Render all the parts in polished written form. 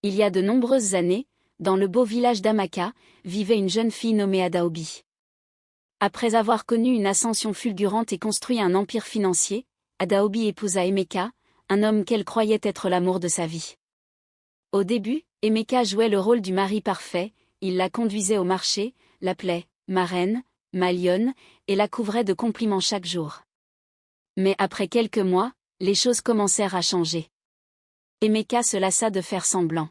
Il y a de nombreuses années, dans le beau village d'Amaka, vivait une jeune fille nommée Adaobi. Après avoir connu une ascension fulgurante et construit un empire financier, Adaobi épousa Emeka, un homme qu'elle croyait être l'amour de sa vie. Au début, Emeka jouait le rôle du mari parfait, il la conduisait au marché, l'appelait « ma reine »,« ma lionne » et la couvrait de compliments chaque jour. Mais après quelques mois, les choses commencèrent à changer. Emeka se lassa de faire semblant.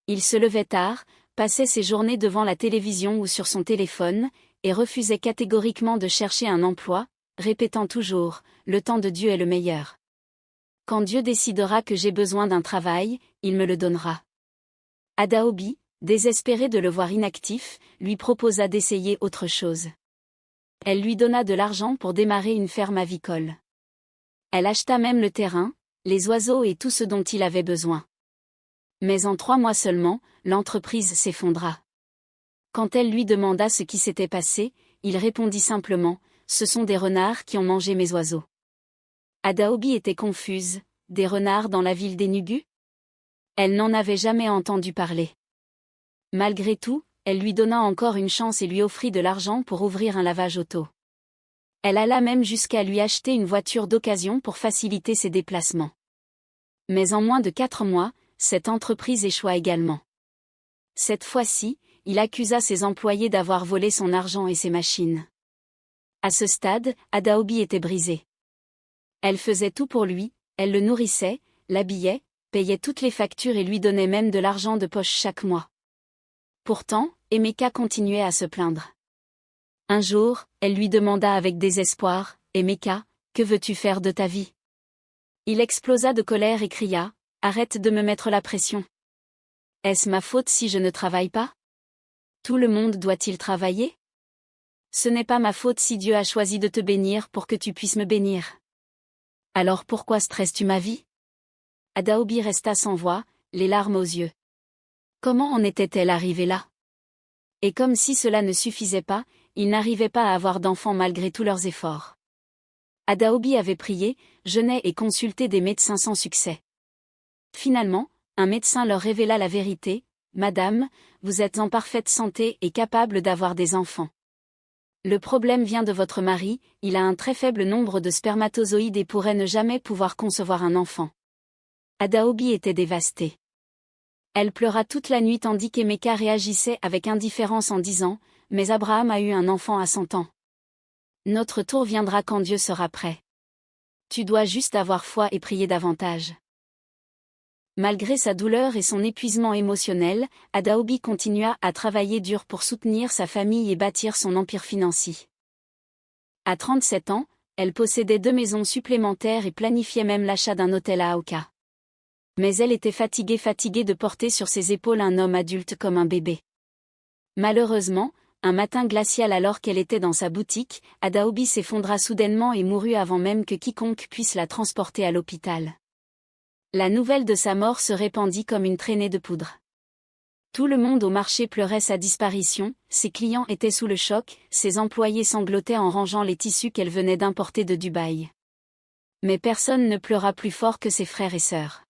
Il se levait tard, passait ses journées devant la télévision ou sur son téléphone, et refusait catégoriquement de chercher un emploi, répétant toujours « le temps de Dieu est le meilleur. Quand Dieu décidera que j'ai besoin d'un travail, il me le donnera. » Adaobi, désespérée de le voir inactif, lui proposa d'essayer autre chose. Elle lui donna de l'argent pour démarrer une ferme avicole. Elle acheta même le terrain, les oiseaux et tout ce dont il avait besoin. Mais en 3 mois seulement, l'entreprise s'effondra. Quand elle lui demanda ce qui s'était passé, il répondit simplement « Ce sont des renards qui ont mangé mes oiseaux. » Adaobi était confuse, des renards dans la ville d'Enugu ? Elle n'en avait jamais entendu parler. Malgré tout, elle lui donna encore une chance et lui offrit de l'argent pour ouvrir un lavage auto. Elle alla même jusqu'à lui acheter une voiture d'occasion pour faciliter ses déplacements. Mais en moins de 4 mois, cette entreprise échoua également. Cette fois-ci, il accusa ses employés d'avoir volé son argent et ses machines. À ce stade, Adaobi était brisée. Elle faisait tout pour lui, elle le nourrissait, l'habillait, payait toutes les factures et lui donnait même de l'argent de poche chaque mois. Pourtant, Emeka continuait à se plaindre. Un jour, elle lui demanda avec désespoir « Emeka, que veux-tu faire de ta vie ?» Il explosa de colère et cria « Arrête de me mettre la pression. Est-ce ma faute si je ne travaille pas? Tout le monde doit-il travailler? Ce n'est pas ma faute si Dieu a choisi de te bénir pour que tu puisses me bénir. Alors pourquoi stresses-tu ma vie? » Adaobi resta sans voix, les larmes aux yeux. Comment en était-elle arrivée là? Et comme si cela ne suffisait pas, ils n'arrivaient pas à avoir d'enfants malgré tous leurs efforts. Adaobi avait prié, jeûné et consulté des médecins sans succès. Finalement, un médecin leur révéla la vérité « Madame, vous êtes en parfaite santé et capable d'avoir des enfants. Le problème vient de votre mari, il a un très faible nombre de spermatozoïdes et pourrait ne jamais pouvoir concevoir un enfant. » Adaobi était dévastée. Elle pleura toute la nuit tandis qu'Emeka réagissait avec indifférence en disant « Mais Abraham a eu un enfant à 100 ans. Notre tour viendra quand Dieu sera prêt. Tu dois juste avoir foi et prier davantage. » Malgré sa douleur et son épuisement émotionnel, Adaobi continua à travailler dur pour soutenir sa famille et bâtir son empire financier. À 37 ans, elle possédait 2 maisons supplémentaires et planifiait même l'achat d'un hôtel à Aoka. Mais elle était fatiguée de porter sur ses épaules un homme adulte comme un bébé. Malheureusement, un matin glacial alors qu'elle était dans sa boutique, Adaobi s'effondra soudainement et mourut avant même que quiconque puisse la transporter à l'hôpital. La nouvelle de sa mort se répandit comme une traînée de poudre. Tout le monde au marché pleurait sa disparition, ses clients étaient sous le choc, ses employés sanglotaient en rangeant les tissus qu'elle venait d'importer de Dubaï. Mais personne ne pleura plus fort que ses frères et sœurs.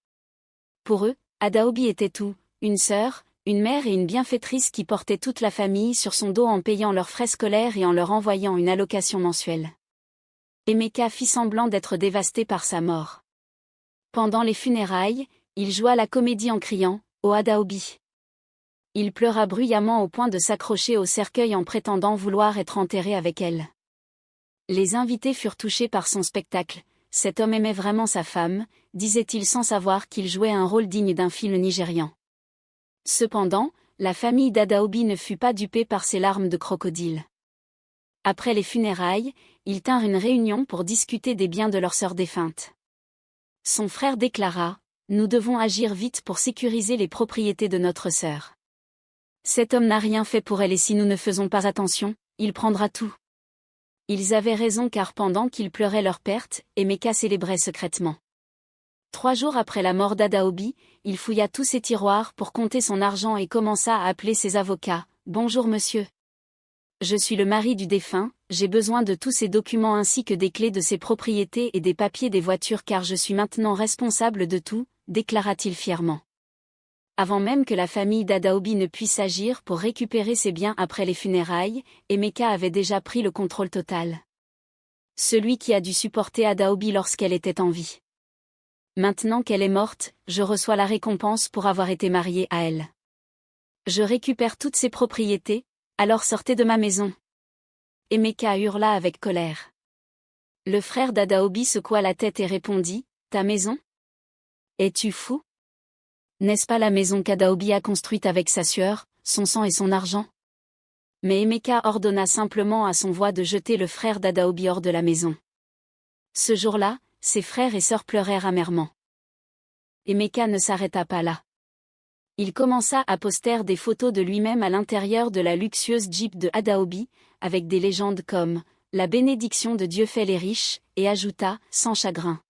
Pour eux, Adaobi était tout, une sœur, une mère et une bienfaitrice qui portait toute la famille sur son dos en payant leurs frais scolaires et en leur envoyant une allocation mensuelle. Emeka fit semblant d'être dévasté par sa mort. Pendant les funérailles, il joua la comédie en criant « Oh Adaobi !» Il pleura bruyamment au point de s'accrocher au cercueil en prétendant vouloir être enterré avec elle. Les invités furent touchés par son spectacle. Cet homme aimait vraiment sa femme, disait-il sans savoir qu'il jouait un rôle digne d'un film nigérian. Cependant, la famille d'Adaobi ne fut pas dupée par ses larmes de crocodile. Après les funérailles, ils tinrent une réunion pour discuter des biens de leur sœur défunte. Son frère déclara « Nous devons agir vite pour sécuriser les propriétés de notre sœur. Cet homme n'a rien fait pour elle et si nous ne faisons pas attention, il prendra tout. » Ils avaient raison car pendant qu'ils pleuraient leur perte, Emeka célébrait secrètement. 3 jours après la mort d'Adaobi, il fouilla tous ses tiroirs pour compter son argent et commença à appeler ses avocats. « Bonjour monsieur. Je suis le mari du défunt, j'ai besoin de tous ces documents ainsi que des clés de ses propriétés et des papiers des voitures car je suis maintenant responsable de tout, déclara-t-il fièrement. Avant même que la famille d'Adaobi ne puisse agir pour récupérer ses biens après les funérailles, Emeka avait déjà pris le contrôle total. Celui qui a dû supporter Adaobi lorsqu'elle était en vie. Maintenant qu'elle est morte, je reçois la récompense pour avoir été mariée à elle. Je récupère toutes ses propriétés, alors sortez de ma maison. Emeka hurla avec colère. Le frère d'Adaobi secoua la tête et répondit, ta maison? Es-tu fou? N'est-ce pas la maison qu'Adaobi a construite avec sa sueur, son sang et son argent? Mais Emeka ordonna simplement à son voix de jeter le frère d'Adaobi hors de la maison. Ce jour-là, ses frères et sœurs pleurèrent amèrement. Emeka ne s'arrêta pas là. Il commença à poster des photos de lui-même à l'intérieur de la luxueuse Jeep de Adaobi, avec des légendes comme « La bénédiction de Dieu fait les riches » et ajouta « Sans chagrin ».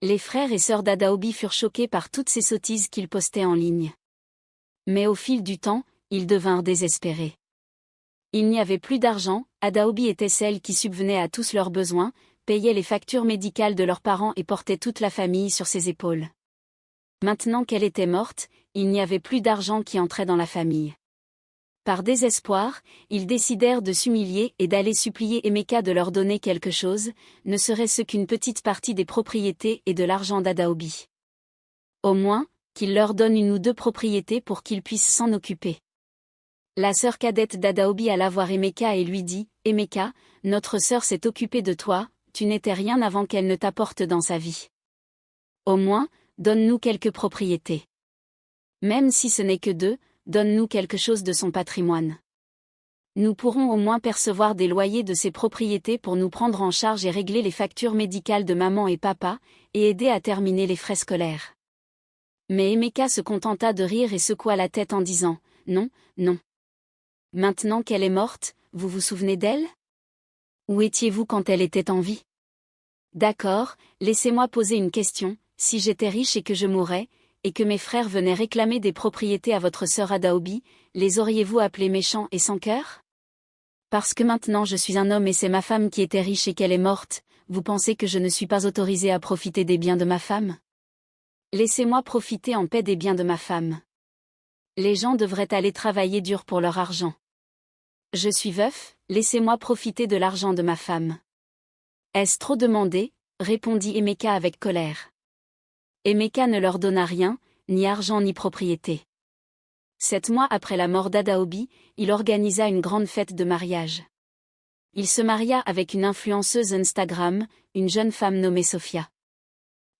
Les frères et sœurs d'Adaobi furent choqués par toutes ces sottises qu'il postait en ligne. Mais au fil du temps, ils devinrent désespérés. Il n'y avait plus d'argent, Adaobi était celle qui subvenait à tous leurs besoins, payait les factures médicales de leurs parents et portait toute la famille sur ses épaules. Maintenant qu'elle était morte, il n'y avait plus d'argent qui entrait dans la famille. Par désespoir, ils décidèrent de s'humilier et d'aller supplier Emeka de leur donner quelque chose, ne serait-ce qu'une petite partie des propriétés et de l'argent d'Adaobi. Au moins, qu'il leur donne une ou deux propriétés pour qu'ils puissent s'en occuper. La sœur cadette d'Adaobi alla voir Emeka et lui dit « Emeka, notre sœur s'est occupée de toi, tu n'étais rien avant qu'elle ne t'apporte dans sa vie. Au moins, donne-nous quelques propriétés. Même si ce n'est que 2, donne-nous quelque chose de son patrimoine. Nous pourrons au moins percevoir des loyers de ses propriétés pour nous prendre en charge et régler les factures médicales de maman et papa, et aider à terminer les frais scolaires. » Mais Emeka se contenta de rire et secoua la tête en disant « Non, non. Maintenant qu'elle est morte, vous vous souvenez d'elle? Où étiez-vous quand elle était en vie? D'accord, laissez-moi poser une question, si j'étais riche et que je mourais, et que mes frères venaient réclamer des propriétés à votre sœur Adaobi, les auriez-vous appelés méchants et sans cœur? Parce que maintenant je suis un homme et c'est ma femme qui était riche et qu'elle est morte, vous pensez que je ne suis pas autorisé à profiter des biens de ma femme? Laissez-moi profiter en paix des biens de ma femme. Les gens devraient aller travailler dur pour leur argent. Je suis veuf, laissez-moi profiter de l'argent de ma femme. Est-ce trop demandé? Répondit Emeka avec colère. Emeka ne leur donna rien, ni argent ni propriété. 7 mois après la mort d'Adaobi, il organisa une grande fête de mariage. Il se maria avec une influenceuse Instagram, une jeune femme nommée Sophia.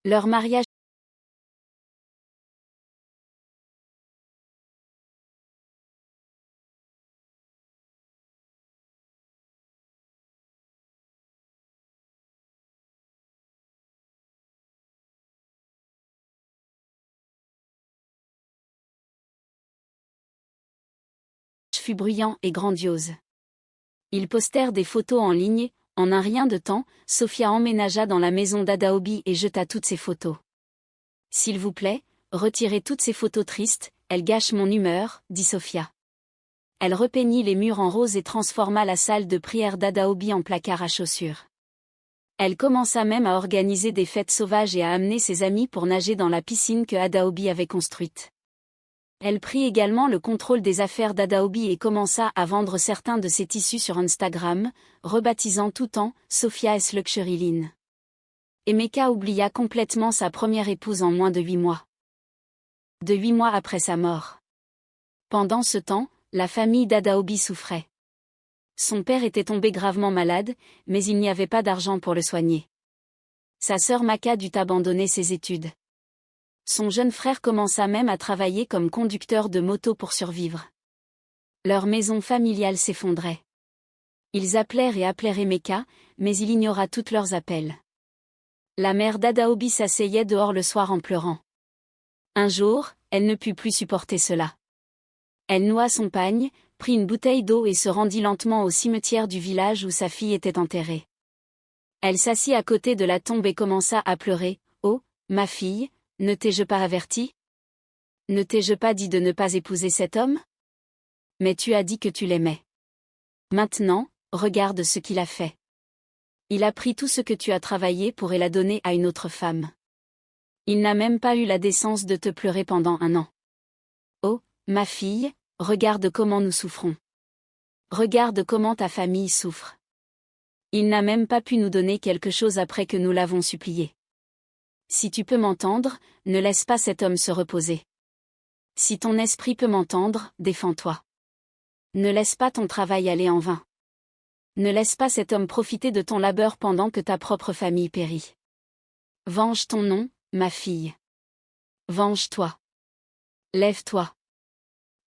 Leur mariage fut bruyant et grandiose. Ils postèrent des photos en ligne, en un rien de temps, Sophia emménagea dans la maison d'Adaobi et jeta toutes ses photos. « S'il vous plaît, retirez toutes ces photos tristes, elles gâchent mon humeur, dit Sophia. Elle repeignit les murs en rose et transforma la salle de prière d'Adaobi en placard à chaussures. Elle commença même à organiser des fêtes sauvages et à amener ses amis pour nager dans la piscine que Adaobi avait construite. Elle prit également le contrôle des affaires d'Adaobi et commença à vendre certains de ses tissus sur Instagram, rebaptisant tout en « Sophia S Luxury Line ». Emeka oublia complètement sa première épouse en moins de 8 mois. De 8 mois après sa mort. Pendant ce temps, la famille d'Adaobi souffrait. Son père était tombé gravement malade, mais il n'y avait pas d'argent pour le soigner. Sa sœur Maka dut abandonner ses études. Son jeune frère commença même à travailler comme conducteur de moto pour survivre. Leur maison familiale s'effondrait. Ils appelèrent et appelèrent Emeka, mais il ignora tous leurs appels. La mère d'Adaobi s'asseyait dehors le soir en pleurant. Un jour, elle ne put plus supporter cela. Elle noua son pagne, prit une bouteille d'eau et se rendit lentement au cimetière du village où sa fille était enterrée. Elle s'assit à côté de la tombe et commença à pleurer. « Oh, ma fille, ne t'ai-je pas averti? Ne t'ai-je pas dit de ne pas épouser cet homme? Mais tu as dit que tu l'aimais. Maintenant, regarde ce qu'il a fait. Il a pris tout ce que tu as travaillé pour et l'a donné à une autre femme. Il n'a même pas eu la décence de te pleurer pendant 1 an. Ma fille, regarde comment nous souffrons. Regarde comment ta famille souffre. Il n'a même pas pu nous donner quelque chose après que nous l'avons supplié. Si tu peux m'entendre, ne laisse pas cet homme se reposer. Si ton esprit peut m'entendre, défends-toi. Ne laisse pas ton travail aller en vain. Ne laisse pas cet homme profiter de ton labeur pendant que ta propre famille périt. Venge ton nom, ma fille. Venge-toi. Lève-toi.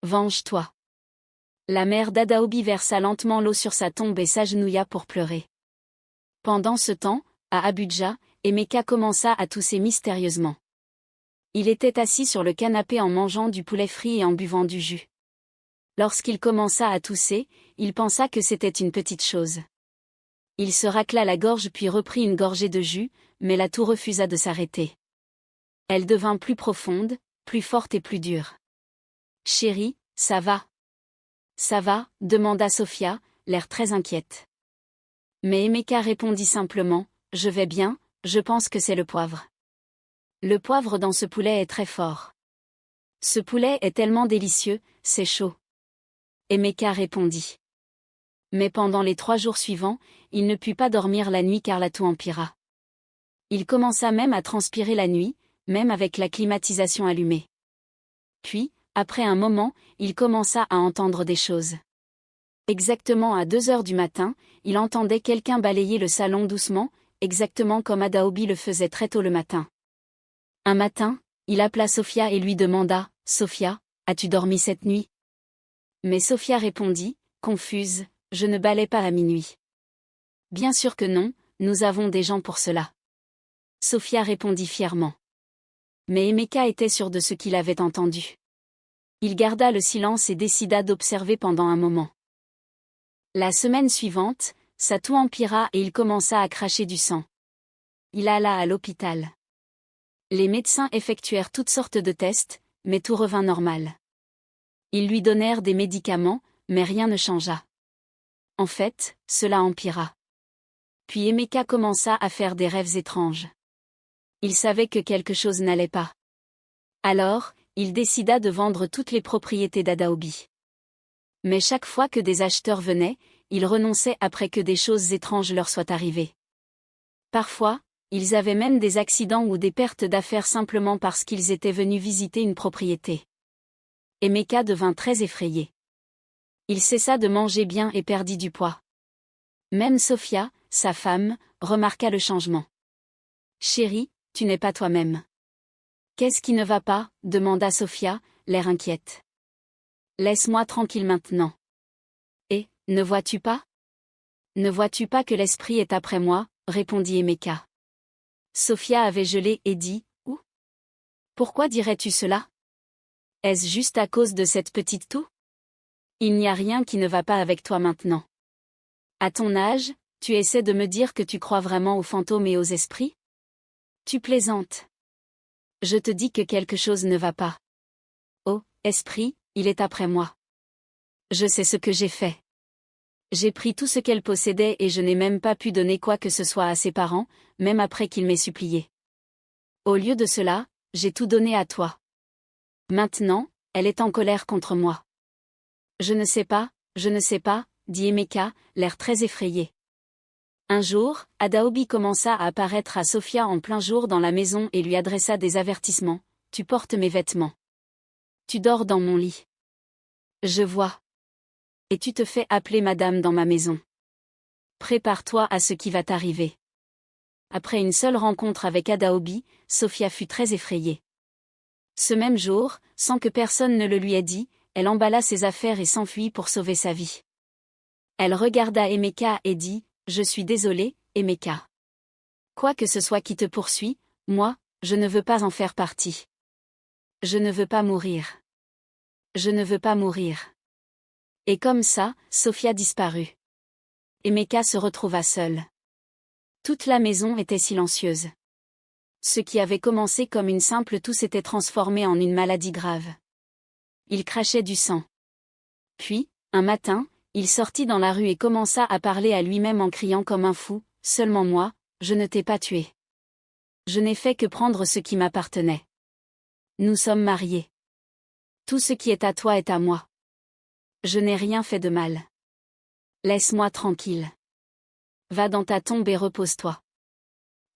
Venge-toi. La mère d'Adaobi versa lentement l'eau sur sa tombe et s'agenouilla pour pleurer. Pendant ce temps, à Abuja, Emeka commença à tousser mystérieusement. Il était assis sur le canapé en mangeant du poulet frit et en buvant du jus. Lorsqu'il commença à tousser, il pensa que c'était une petite chose. Il se racla la gorge puis reprit une gorgée de jus, mais la toux refusa de s'arrêter. Elle devint plus profonde, plus forte et plus dure. « Chérie, ça va ? Ça va ?» demanda Sophia, l'air très inquiète. Mais Emeka répondit simplement, « Je vais bien, je pense que c'est le poivre. Le poivre dans ce poulet est très fort. Ce poulet est tellement délicieux, c'est chaud. » Emeka répondit. Mais pendant les 3 jours suivants, il ne put pas dormir la nuit car la toux empira. Il commença même à transpirer la nuit, même avec la climatisation allumée. Puis, après un moment, il commença à entendre des choses. Exactement à 2 heures du matin, il entendait quelqu'un balayer le salon doucement, exactement comme Adaobi le faisait très tôt le matin. Un matin, il appela Sophia et lui demanda, « Sophia, as-tu dormi cette nuit ?» Mais Sophia répondit, confuse, « Je ne balaie pas à minuit. » « Bien sûr que non, nous avons des gens pour cela. » Sophia répondit fièrement. Mais Emeka était sûr de ce qu'il avait entendu. Il garda le silence et décida d'observer pendant un moment. La semaine suivante, sa toux empira et il commença à cracher du sang. Il alla à l'hôpital. Les médecins effectuèrent toutes sortes de tests, mais tout revint normal. Ils lui donnèrent des médicaments, mais rien ne changea. En fait, cela empira. Puis Emeka commença à faire des rêves étranges. Il savait que quelque chose n'allait pas. Alors, il décida de vendre toutes les propriétés d'Adaobi. Mais chaque fois que des acheteurs venaient, il renonçait après que des choses étranges leur soient arrivées. Parfois, ils avaient même des accidents ou des pertes d'affaires simplement parce qu'ils étaient venus visiter une propriété. Emeka devint très effrayé. Il cessa de manger bien et perdit du poids. Même Sophia, sa femme, remarqua le changement. « Chérie, tu n'es pas toi-même. »« Qu'est-ce qui ne va pas ?» demanda Sophia, l'air inquiète. « Laisse-moi tranquille maintenant. »« Et, ne vois-tu pas ? Ne vois-tu pas que l'esprit est après moi ?» répondit Emeka. Sophia avait gelé et dit, « Où ? Pourquoi dirais-tu cela ? Est-ce juste à cause de cette petite toux ? Il n'y a rien qui ne va pas avec toi maintenant. À ton âge, tu essaies de me dire que tu crois vraiment aux fantômes et aux esprits ? Tu plaisantes. Je te dis que quelque chose ne va pas. Oh, esprit, il est après moi. Je sais ce que j'ai fait. J'ai pris tout ce qu'elle possédait et je n'ai même pas pu donner quoi que ce soit à ses parents, même après qu'ils m'aient supplié. Au lieu de cela, j'ai tout donné à toi. Maintenant, elle est en colère contre moi. Je ne sais pas, dit Emeka, l'air très effrayé. Un jour, Adaobi commença à apparaître à Sophia en plein jour dans la maison et lui adressa des avertissements. « Tu portes mes vêtements. Tu dors dans mon lit. Je vois. Et tu te fais appeler madame dans ma maison. Prépare-toi à ce qui va t'arriver. » Après une seule rencontre avec Adaobi, Sophia fut très effrayée. Ce même jour, sans que personne ne le lui ait dit, elle emballa ses affaires et s'enfuit pour sauver sa vie. Elle regarda Emeka et dit, « Je suis désolée, Emeka. Quoi que ce soit qui te poursuit, moi, je ne veux pas en faire partie. Je ne veux pas mourir. Je ne veux pas mourir. » Et comme ça, Sophia disparut. Emeka se retrouva seul. Toute la maison était silencieuse. Ce qui avait commencé comme une simple toux s'était transformé en une maladie grave. Il crachait du sang. Puis, un matin, il sortit dans la rue et commença à parler à lui-même en criant comme un fou, « Seulement moi, je ne t'ai pas tué. Je n'ai fait que prendre ce qui m'appartenait. Nous sommes mariés. Tout ce qui est à toi est à moi. Je n'ai rien fait de mal. Laisse-moi tranquille. Va dans ta tombe et repose-toi.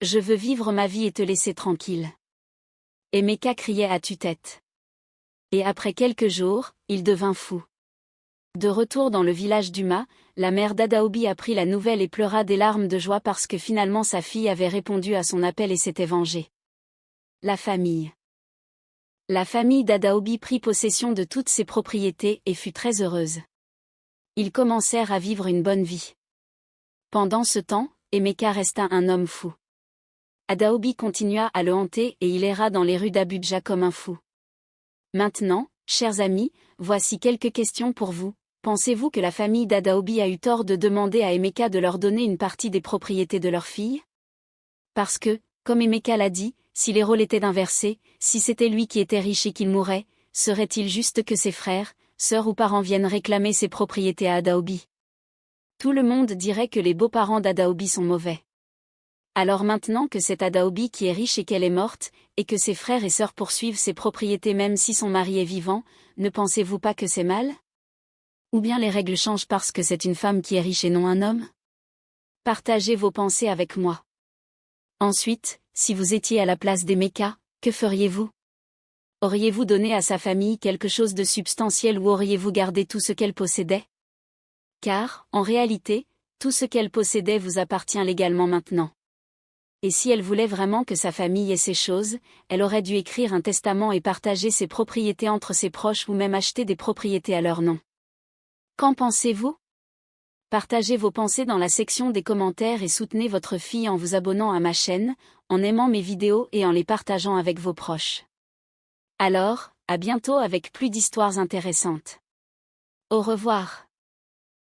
Je veux vivre ma vie et te laisser tranquille. Et Méka criait à tue-tête. Et après quelques jours, il devint fou. De retour dans le village d'Uma, la mère d'Adaobi apprit la nouvelle et pleura des larmes de joie parce que finalement sa fille avait répondu à son appel et s'était vengée. La famille. La famille d'Adaobi prit possession de toutes ses propriétés et fut très heureuse. Ils commencèrent à vivre une bonne vie. Pendant ce temps, Emeka resta un homme fou. Adaobi continua à le hanter et il erra dans les rues d'Abuja comme un fou. Maintenant, chers amis, voici quelques questions pour vous. Pensez-vous que la famille d'Adaobi a eu tort de demander à Emeka de leur donner une partie des propriétés de leur fille? Parce que, comme Emeka l'a dit, si les rôles étaient inversés, si c'était lui qui était riche et qu'il mourait, serait-il juste que ses frères, sœurs ou parents viennent réclamer ses propriétés à Adaobi? Tout le monde dirait que les beaux-parents d'Adaobi sont mauvais. Alors maintenant que c'est Adaobi qui est riche et qu'elle est morte, et que ses frères et sœurs poursuivent ses propriétés même si son mari est vivant, ne pensez-vous pas que c'est mal? Ou bien les règles changent parce que c'est une femme qui est riche et non un homme? Partagez vos pensées avec moi. Ensuite, si vous étiez à la place d'Emeka, que feriez-vous? Auriez-vous donné à sa famille quelque chose de substantiel ou auriez-vous gardé tout ce qu'elle possédait? Car, en réalité, tout ce qu'elle possédait vous appartient légalement maintenant. Et si elle voulait vraiment que sa famille ait ces choses, elle aurait dû écrire un testament et partager ses propriétés entre ses proches ou même acheter des propriétés à leur nom. Qu'en pensez-vous? Partagez vos pensées dans la section des commentaires et soutenez votre fille en vous abonnant à ma chaîne, en aimant mes vidéos et en les partageant avec vos proches. Alors, à bientôt avec plus d'histoires intéressantes. Au revoir.